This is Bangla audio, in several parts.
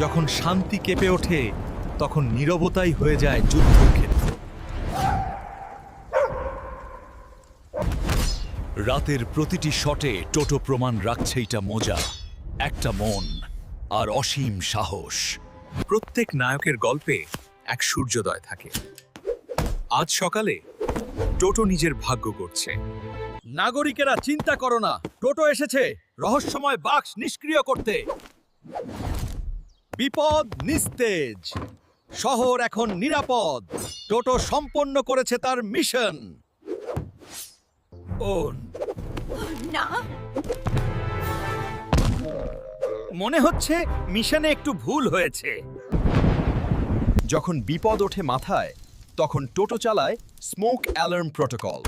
যখন শান্তি কেঁপে ওঠে তখন নীরবতাই হয়ে যায় যুদ্ধক্ষেত্র। রাতের প্রতিটি শটে টোটো প্রমাণ রাখছে এটা মজা, একটা মন আর অসীম সাহস। প্রত্যেক নায়কের গল্পে এক সূর্যোদয় থাকে। আজ সকালে টোটো নিজের ভাগ্য করছে। নাগরিকেরা চিন্তা করো না, টোটো এসেছে রহস্যময় বাক্স নিষ্ক্রিয় করতে। বিপদ নিস্তেজ, শহর এখন নিরাপদ। টোটো সম্পন্ন করেছে তার মিশন। ও না, মনে হচ্ছে মিশনে একটু ভুল হয়েছে। যখন বিপদ ওঠে মাথায় তখন টোটো চালায় স্মোক অ্যালার্ম প্রোটোকল।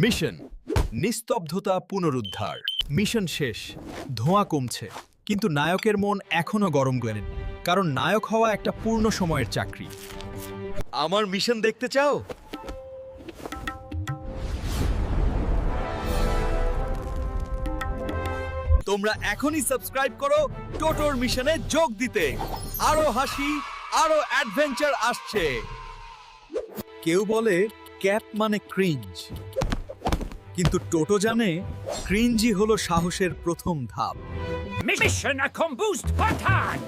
মিশন নিস্তব্ধতা পুনরুদ্ধার। মিশন শেষ, ধোঁয়া কমছে, কিন্তু নায়কের মন এখনো গরম গেলেন, কারণ নায়ক হওয়া একটা পূর্ণ সময়ের চাকরি। আমার মিশন দেখতে চাও? তোমরা এখনই সাবস্ক্রাইব করো টোটোর মিশনে যোগ দিতে। আরো হাসি, আরো অ্যাডভেঞ্চার আসছে। কেউ বলে ক্যাপ মানে ক্রিঞ্জ, কিন্তু টোটো জানে ক্রিঞ্জই হলো সাহসের প্রথম ধাপ। Mission accomplished, Spartan!